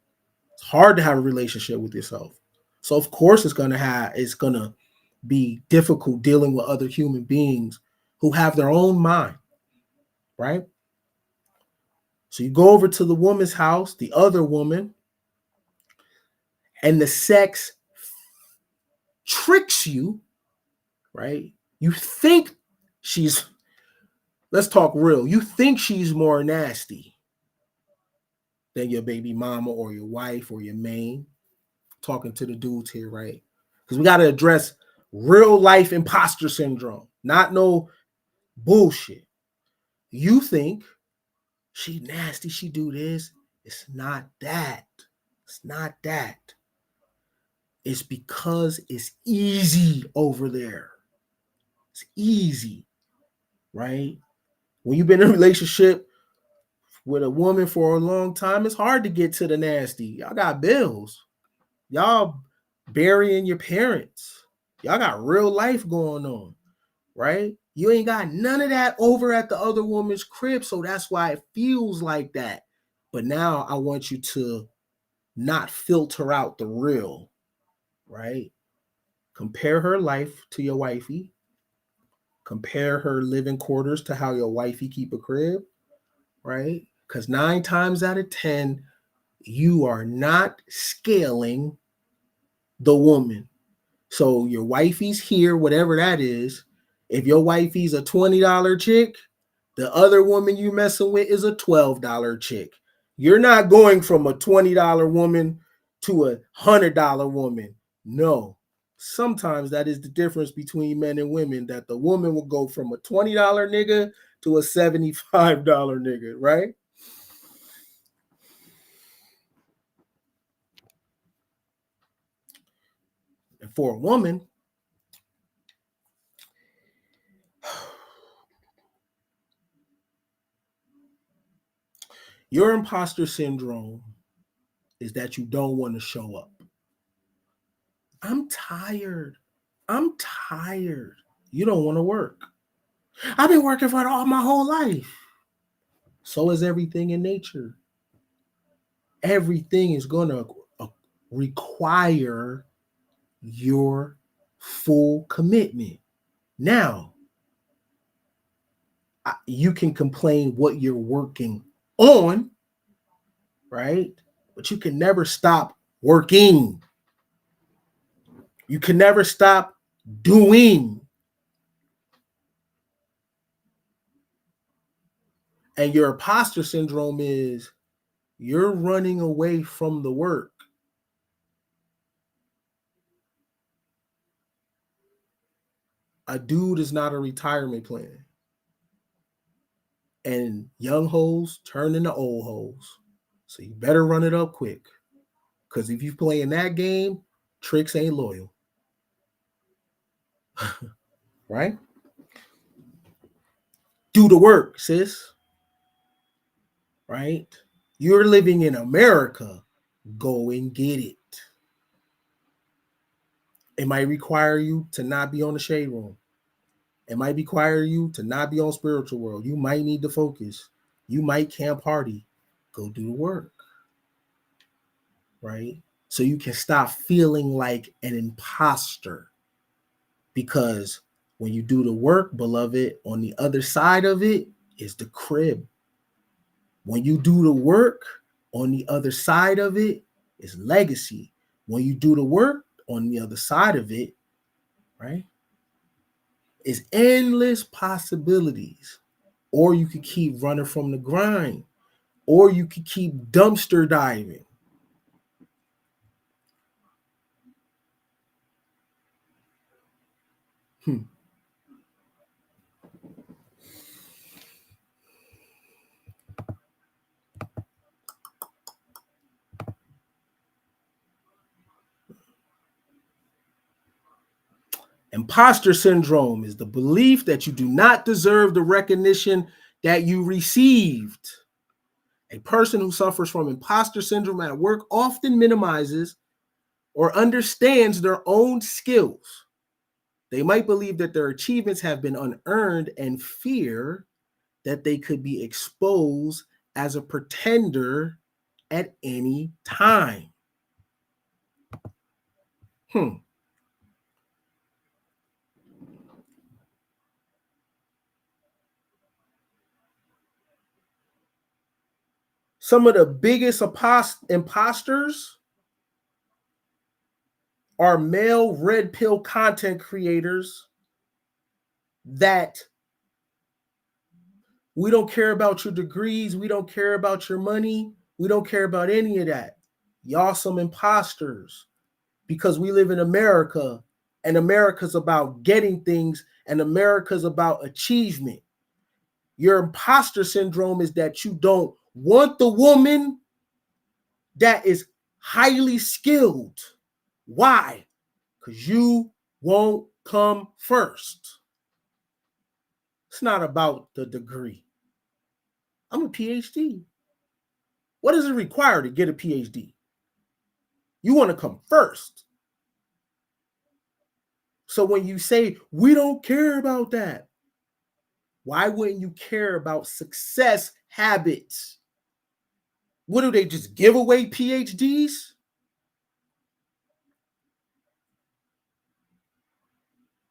It's hard to have a relationship with yourself. So of course it's gonna be difficult dealing with other human beings who have their own mind, right? So you go over to the woman's house, the other woman, and the sex tricks you, right? You think she's, let's talk real, you think she's more nasty than your baby mama or your wife or your main. Talking to the dudes here, right? Because we got to address real life imposter syndrome, not no bullshit. You think she nasty, she do this. It's not that. It's not that. It's because it's easy over there. It's easy, right? When you've been in a relationship with a woman for a long time, it's hard to get to the nasty. Y'all got bills. Y'all burying your parents. Y'all got real life going on, right? You ain't got none of that over at the other woman's crib, so that's why it feels like that. But now I want you to not filter out the real, right? Compare her life to your wifey. Compare her living quarters to how your wifey keep a crib, right? Because 9 times out of 10, you are not scaling the woman. So your wifey's here, whatever that is. If your wifey's a $20 chick, the other woman you messing with is a $12 chick. You're not going from a $20 woman to a $100 woman. No. Sometimes that is the difference between men and women, that the woman will go from a $20 nigga to a $75 nigga, right? And for a woman, your imposter syndrome is that you don't want to show up. I'm tired. I'm tired. You don't want to work. I've been working for all my whole life. So is everything in nature. Everything is going to require your full commitment. Now, you can complain what you're working on, right? But you can never stop working. You can never stop doing. And your imposter syndrome is you're running away from the work. A dude is not a retirement plan. And young hoes turn into old hoes. So you better run it up quick. Because if you play in that game, tricks ain't loyal. Right? Do the work, sis. Right? You're living in America. Go and get it. It might require you to not be on the shade room. It might require you to not be on spiritual world. You might need to focus. You might can't party. Go do the work, right? So you can stop feeling like an imposter. Because when you do the work, beloved, on the other side of it is the crib. When you do the work, on the other side of it is legacy. When you do the work, on the other side of it, right, is endless possibilities. Or you could keep running from the grind, or you could keep dumpster diving. Imposter syndrome is the belief that you do not deserve the recognition that you received. A person who suffers from imposter syndrome at work often minimizes or understands their own skills. They might believe that their achievements have been unearned and fear that they could be exposed as a pretender at any time. Some of the biggest imposters are male red pill content creators that we don't care about your degrees, we don't care about your money, we don't care about any of that. Y'all some imposters because we live in America and America's about getting things and America's about achievement. Your imposter syndrome is that you don't want the woman that is highly skilled. Why? Because you won't come first. It's not about the degree. I'm a PhD. What does it require to get a PhD? You want to come first. So when you say, we don't care about that, why wouldn't you care about success habits? What do they just give away PhDs?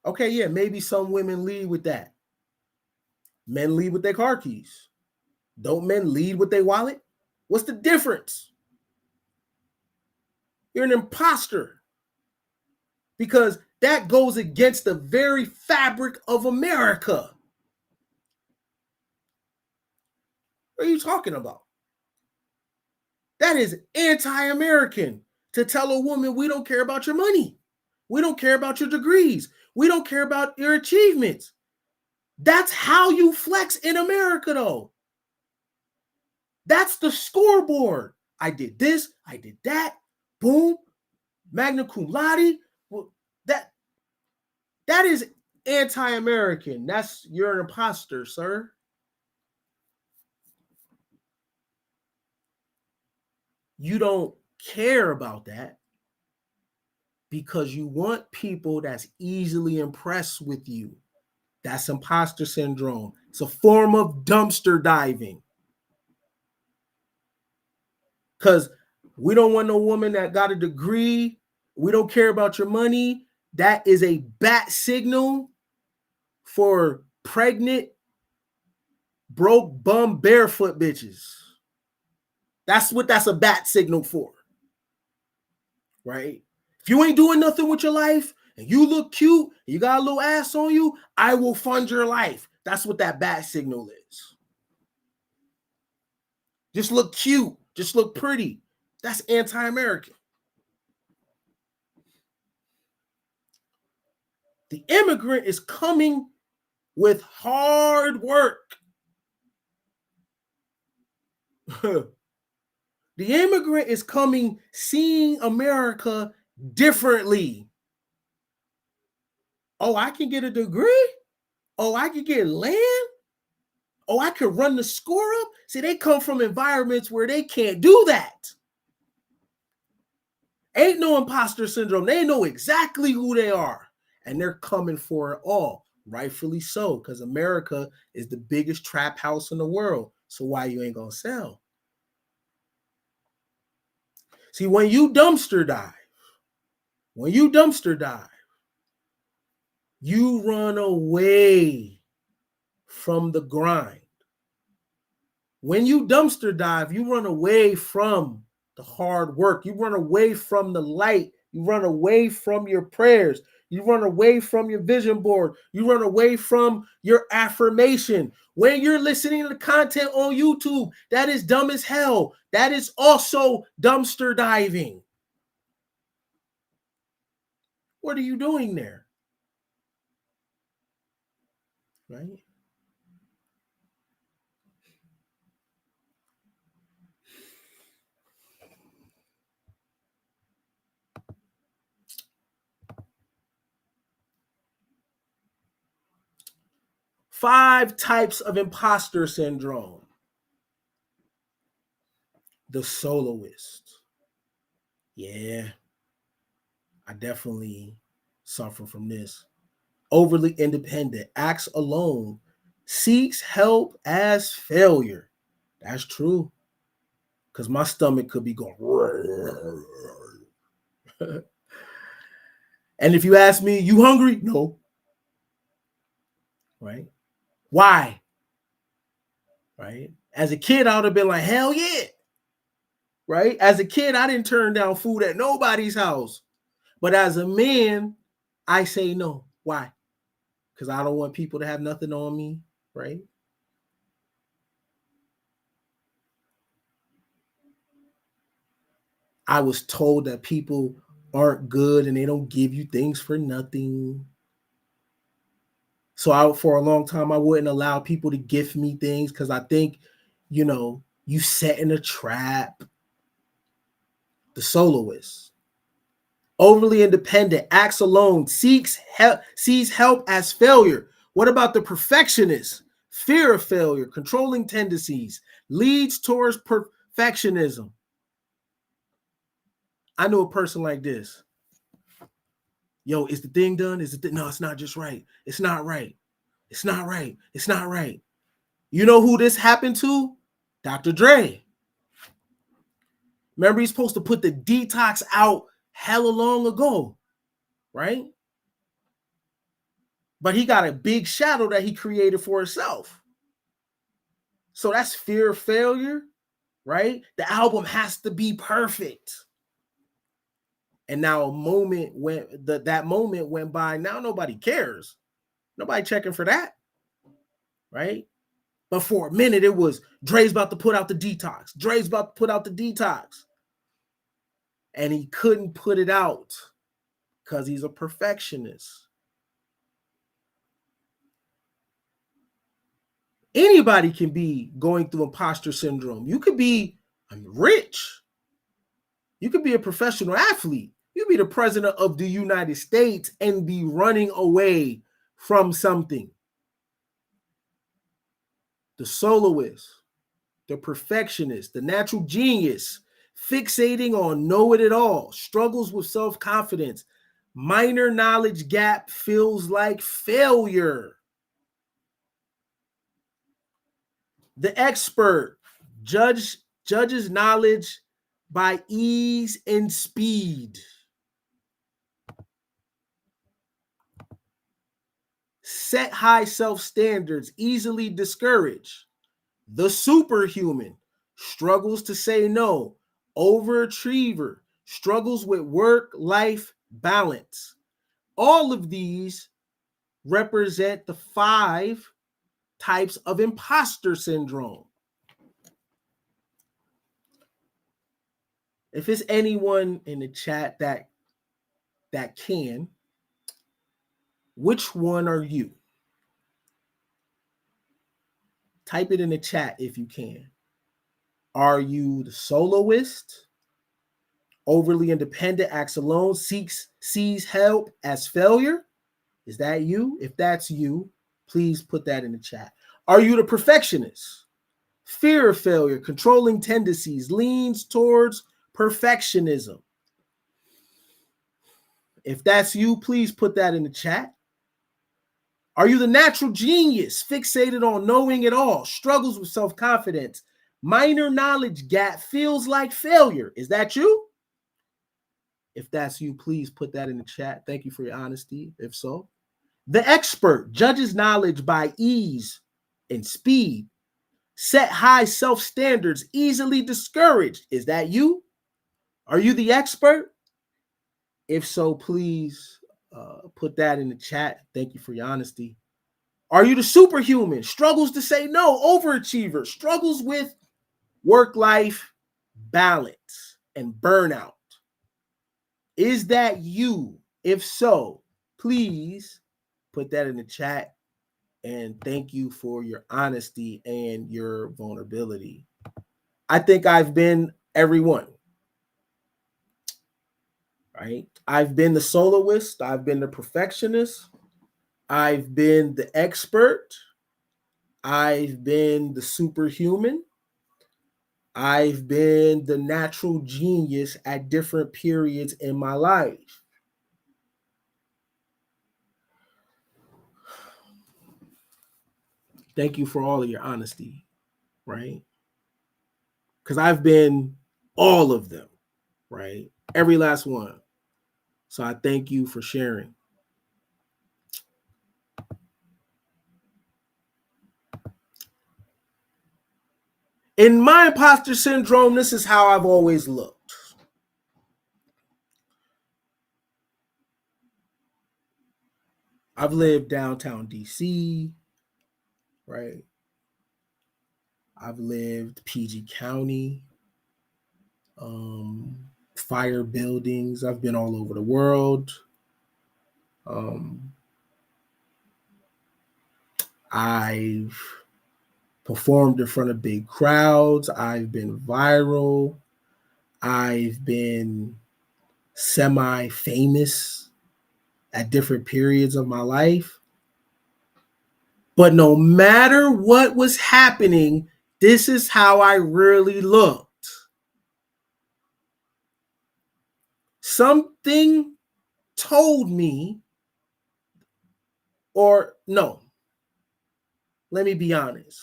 Okay, yeah, maybe some women lead with that. Men lead with their car keys. Don't men lead with their wallet? What's the difference? You're an imposter because that goes against the very fabric of America. What are you talking about? That is anti-American to tell a woman we don't care about your money. We don't care about your degrees. We don't care about your achievements. That's how you flex in America, though. That's the scoreboard. I did this, I did that, boom, magna cum laude. Well, that is anti-American. You're an imposter, sir. You don't care about that because you want people that's easily impressed with you. That's imposter syndrome. It's a form of dumpster diving. Because we don't want no woman that got a degree. We don't care about your money. That is a bat signal for pregnant, broke, bum, barefoot bitches. That's what that's a bat signal for. Right? If you ain't doing nothing with your life and you look cute, and you got a little ass on you, I will fund your life. That's what that bat signal is. Just look cute. Just look pretty. That's anti-American. The immigrant is coming with hard work. The immigrant is coming seeing America differently. Oh, I can get a degree? Oh, I can get land? Oh, I can run the score up? See, they come from environments where they can't do that. Ain't no imposter syndrome. They know exactly who they are. And they're coming for it all. Rightfully so, because America is the biggest trap house in the world. So why you ain't gonna sell? See, when you dumpster dive, you run away from the grind. When you dumpster dive, you run away from the hard work. You run away from the light. You run away from your prayers. You run away from your vision board. You run away from your affirmation. When you're listening to content on YouTube, that is dumb as hell. That is also dumpster diving. What are you doing there? Right? Five types of imposter syndrome. The soloist. Yeah, I definitely suffer from this. Overly independent, acts alone, seeks help as failure. That's true. Because my stomach could be going. And if you ask me, you hungry? No. Right? Why? Right? As a kid, I would have been like, hell yeah. Right? As a kid, I didn't turn down food at nobody's house. But as a man, I say no. Why? Because I don't want people to have nothing on me. Right? I was told that people aren't good and they don't give you things for nothing. So for a long time, I wouldn't allow people to gift me things because I think, you set in a trap. The soloist. Overly independent, acts alone, sees help as failure. What about the perfectionist? Fear of failure, controlling tendencies, leads towards perfectionism. I know a person like this. Yo, is the thing done? No, it's not just right. It's not right. It's not right. It's not right. You know who this happened to? Dr. Dre. Remember, he's supposed to put the detox out hella long ago, right? But he got a big shadow that he created for himself. So that's fear of failure, right? The album has to be perfect. And now that moment went by. Now nobody cares. Nobody checking for that, right? But for a minute, it was Dre's about to put out the detox. Dre's about to put out the detox. And he couldn't put it out because he's a perfectionist. Anybody can be going through imposter syndrome. You could be rich. You could be a professional athlete. You could be the president of the United States and be running away from something. The soloist, the perfectionist, the natural genius, fixating on know-it-all, struggles with self-confidence, minor knowledge gap feels like failure. The expert judges knowledge by ease and speed. Set high self-standards, easily discouraged. The superhuman struggles to say no. Overachiever struggles with work-life balance. All of these represent the 5 types of imposter syndrome. If it's anyone in the chat that can, which one are you? Type it in the chat if you can. Are you the soloist? Overly independent, acts alone, sees help as failure? Is that you? If that's you, please put that in the chat. Are you the perfectionist? Fear of failure, controlling tendencies, leans towards perfectionism. If that's you, please put that in the chat. Are you the natural genius, fixated on knowing it all, struggles with self-confidence, minor knowledge gap, feels like failure? Is that you? If that's you, please put that in the chat. Thank you for your honesty, if so. The expert judges knowledge by ease and speed, set high self-standards, easily discouraged. Is that you? Are you the expert? If so, please put that in the chat. Thank you for your honesty. Are you the superhuman? Struggles to say no, overachiever, struggles with work-life balance and burnout. Is that you? If so, please put that in the chat. And thank you for your honesty and your vulnerability. I think I've been everyone, right? I've been the soloist. I've been the perfectionist. I've been the expert. I've been the superhuman. I've been the natural genius at different periods in my life. Thank you for all of your honesty, right? Because I've been all of them, right? Every last one. So I thank you for sharing. In my imposter syndrome, this is how I've always looked. I've lived downtown DC, right? I've lived PG County, fire buildings. I've been all over the world. I've performed in front of big crowds. I've been viral. I've been semi-famous at different periods of my life. But no matter what was happening, this is how I really looked. Something told me, or no, let me be honest.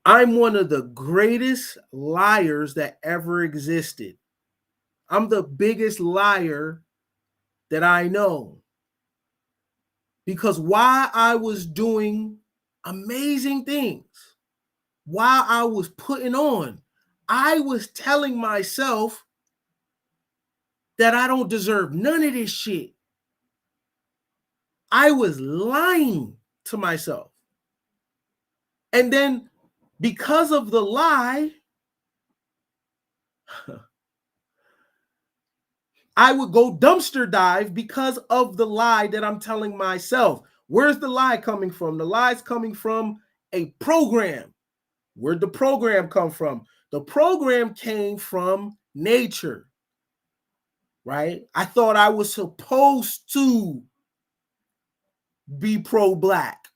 I'm one of the greatest liars that ever existed. I'm the biggest liar that I know. Because while I was doing amazing things, while I was putting on, I was telling myself that I don't deserve none of this shit. I was lying to myself. And then because of the lie, I would go dumpster dive because of the lie that I'm telling myself. Where's the lie coming from? The lie's coming from a program. Where'd the program come from? The program came from nature, right? I thought I was supposed to be pro-Black.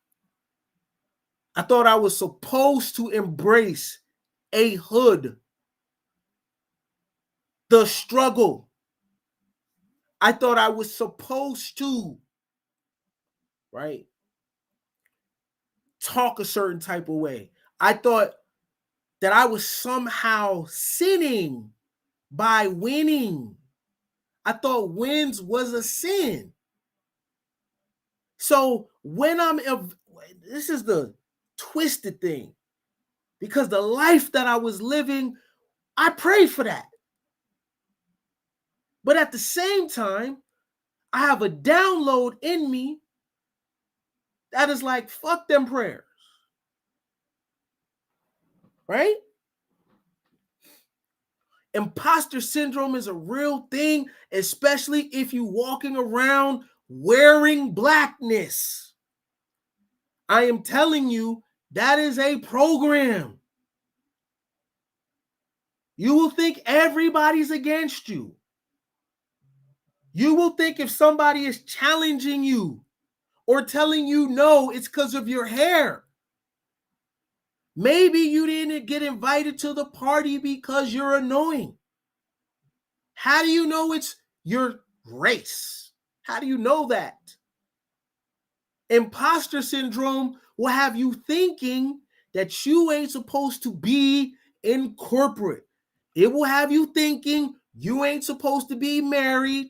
I thought I was supposed to embrace a hood, the struggle. I thought I was supposed to, right, talk a certain type of way. I thought that I was somehow sinning by winning. I thought wins was a sin. So when this is the twisted thing, because the life that I was living, I prayed for that. But at the same time, I have a download in me that is like, fuck them prayers. Right? Imposter syndrome is a real thing, especially if you're walking around wearing Blackness. I am telling you, that is a program. You will think everybody's against you. You will think if somebody is challenging you or telling you no, it's because of your hair. Maybe you didn't get invited to the party because you're annoying. How do you know it's your race. How do you know that? Imposter syndrome will have you thinking that you ain't supposed to be in corporate. It will have you thinking you ain't supposed to be married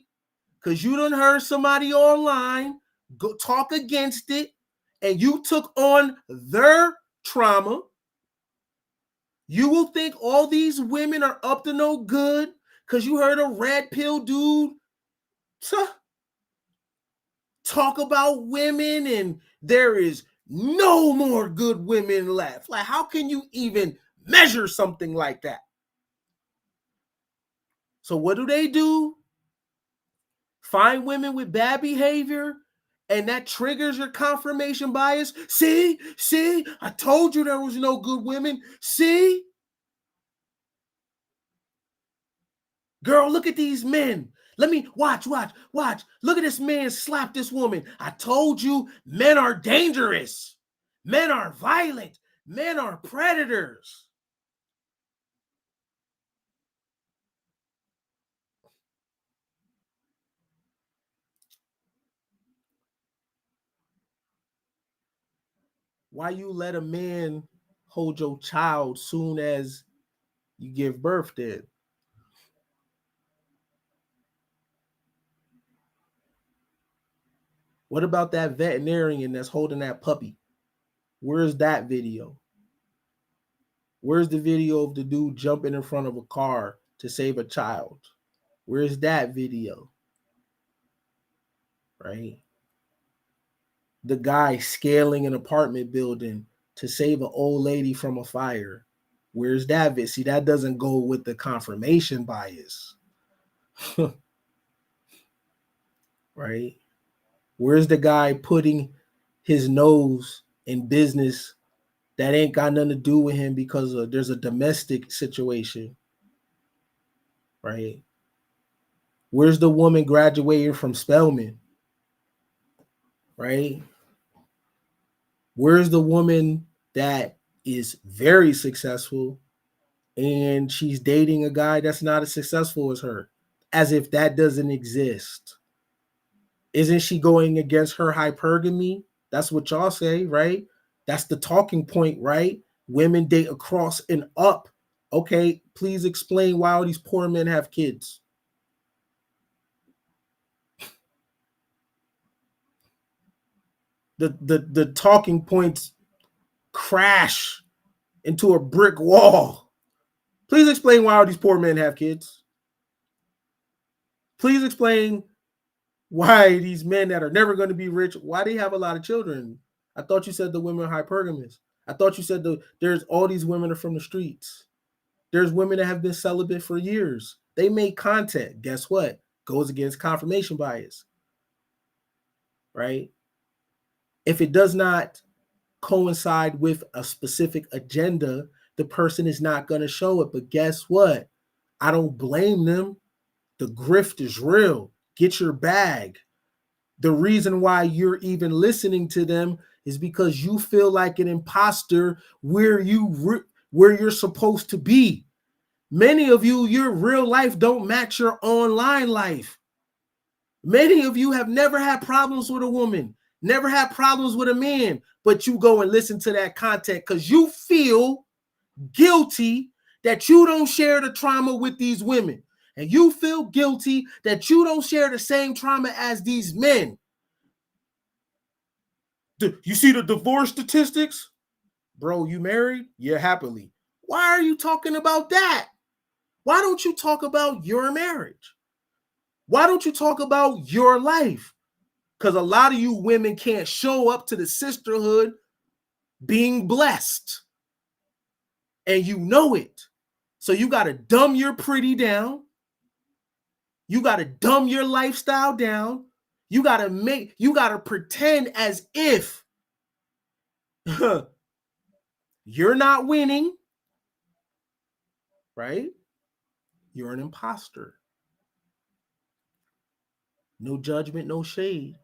because you done heard somebody online go talk against it and you took on their trauma. You will think all these women are up to no good because you heard a red pill dude talk about women and there is no more good women left. Like, how can you even measure something like that? So what do? Find women with bad behavior, and that triggers your confirmation bias. See, I told you there was no good women. See? Girl, look at these men. Let me watch. Look at this man slap this woman. I told you men are dangerous. Men are violent. Men are predators. Why you let a man hold your child soon as you give birth then? What about that veterinarian that's holding that puppy? Where's that video? Where's the video of the dude jumping in front of a car to save a child? Where's that video? Right? The guy scaling an apartment building to save an old lady from a fire. Where's that vid? See, that doesn't go with the confirmation bias. Right? Where's the guy putting his nose in business that ain't got nothing to do with him because there's a domestic situation? Right? Where's the woman graduating from Spelman? Right? Where's the woman that is very successful and she's dating a guy that's not as successful as her? As if that doesn't exist. Isn't she going against her hypergamy? That's what y'all say, right? That's the talking point, right? Women date across and up. Okay, please explain why all these poor men have kids. The talking points crash into a brick wall. Please explain why all these poor men have kids. Please explain why these men that are never going to be rich, why they have a lot of children. I thought you said the women are hypergamous. I thought you said there's all these women are from the streets. There's women that have been celibate for years. They make content. Guess what? Goes against confirmation bias, right? If it does not coincide with a specific agenda, the person is not going to show it. But guess what? I don't blame them. The grift is real. Get your bag. The reason why you're even listening to them is because you feel like an imposter where you're supposed to be. Many of you, your real life don't match your online life. Many of you have never had problems with a woman, never had problems with a man, but you go and listen to that content because you feel guilty that you don't share the trauma with these women. And you feel guilty that you don't share the same trauma as these men. You see the divorce statistics? Bro, you married? Yeah, happily. Why are you talking about that? Why don't you talk about your marriage? Why don't you talk about your life? Because a lot of you women can't show up to the sisterhood being blessed. And you know it. So you got to dumb your pretty down. You got to dumb your lifestyle down. You got to pretend as if you're not winning, right? You're an imposter. No judgment, no shade,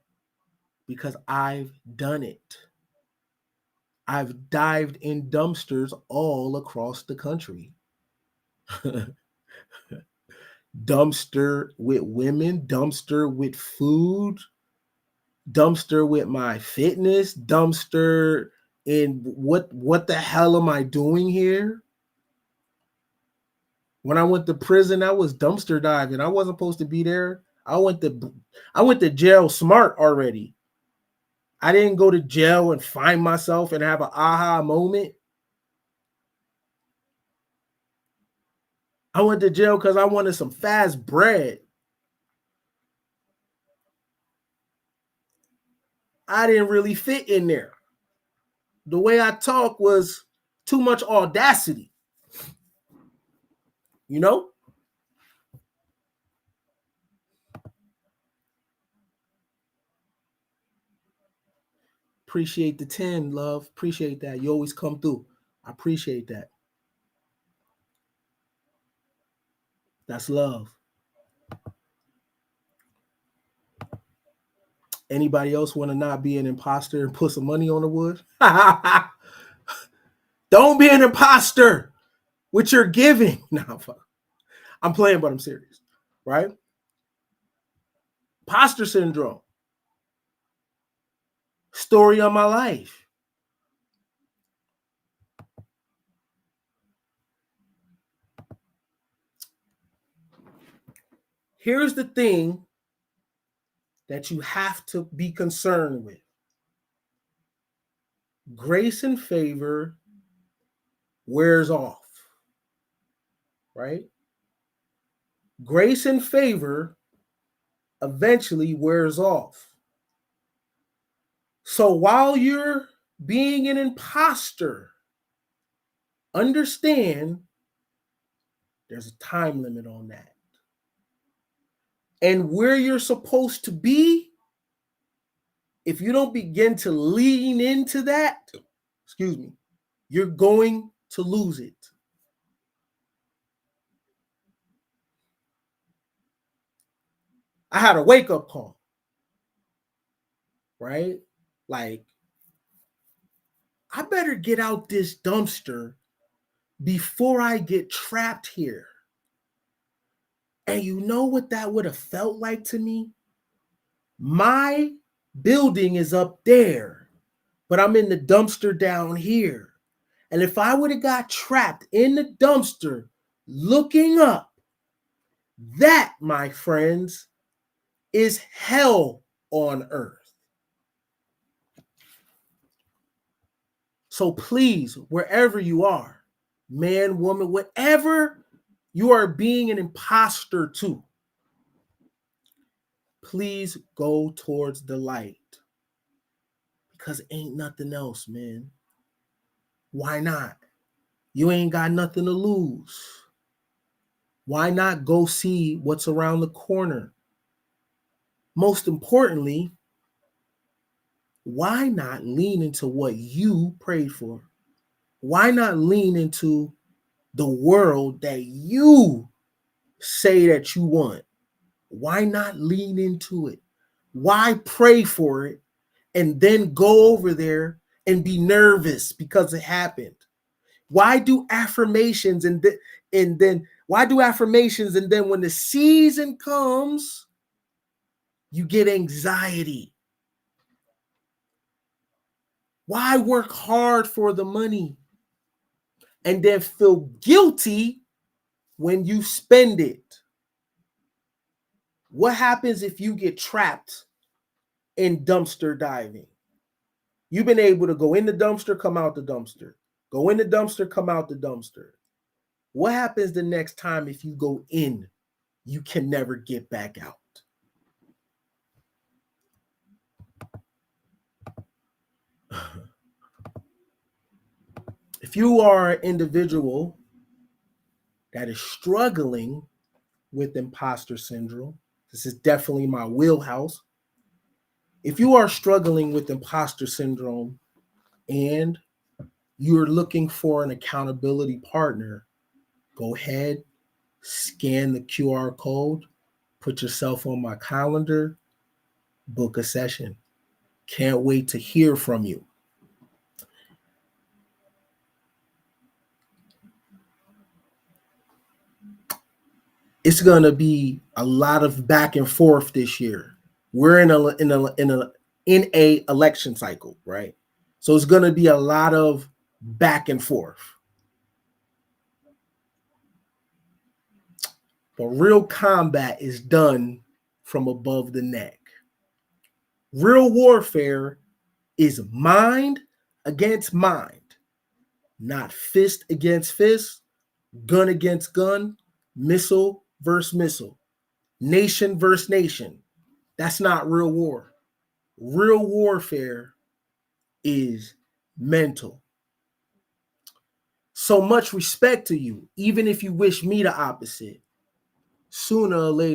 because I've done it. I've dived in dumpsters all across the country. dumpster with women, dumpster with food, dumpster with my fitness, dumpster in what the hell am I doing here? When I went to prison, I was dumpster diving. I wasn't supposed to be there. I went to jail smart already. I didn't go to jail and find myself and have an aha moment. I went to jail because I wanted some fast bread. I didn't really fit in there. The way I talk was too much audacity, you know? Appreciate the 10, love. Appreciate that. You always come through. I appreciate that. That's love. Anybody else want to not be an imposter and put some money on the wood? Don't be an imposter with your giving. No, I'm playing, but I'm serious, right? Imposter syndrome. Story of my life. Here's the thing that you have to be concerned with. Grace and favor wears off, right? Grace and favor eventually wears off. So while you're being an imposter, understand there's a time limit on that. And where you're supposed to be, if you don't begin to lean into that, you're going to lose it. I had a wake up call, right? Like, I better get out this dumpster before I get trapped here. And you know what that would have felt like to me? My building is up there, but I'm in the dumpster down here. And if I would have got trapped in the dumpster looking up, that, my friends, is hell on earth. So please, wherever you are, man, woman, whatever you are being an imposter to, please go towards the light. Because ain't nothing else, man. Why not? You ain't got nothing to lose. Why not go see what's around the corner? Most importantly, why not lean into what you prayed for? Why not lean into the world that you say that you want? Why not lean into it? Why pray for it and then go over there and be nervous because it happened? Why do affirmations and then why do affirmations and then when the season comes, you get anxiety? Why work hard for the money and then feel guilty when you spend it? What happens if you get trapped in dumpster diving? You've been able to go in the dumpster, come out the dumpster. Go in the dumpster, come out the dumpster. What happens the next time if you go in? You can never get back out. If you are an individual that is struggling with imposter syndrome, this is definitely my wheelhouse. If you are struggling with imposter syndrome and you're looking for an accountability partner, go ahead, scan the QR code, put yourself on my calendar, book a session. Can't wait to hear from you. it's gonna be a lot of back and forth this year. We're in a election cycle, right? So it's gonna be a lot of back and forth. But real combat is done from above the neck. Real warfare is mind against mind, not fist against fist, gun against gun, missile versus missile, nation versus nation. That's not real war. Real warfare is mental. So much respect to you, even if you wish me the opposite. Sooner or later,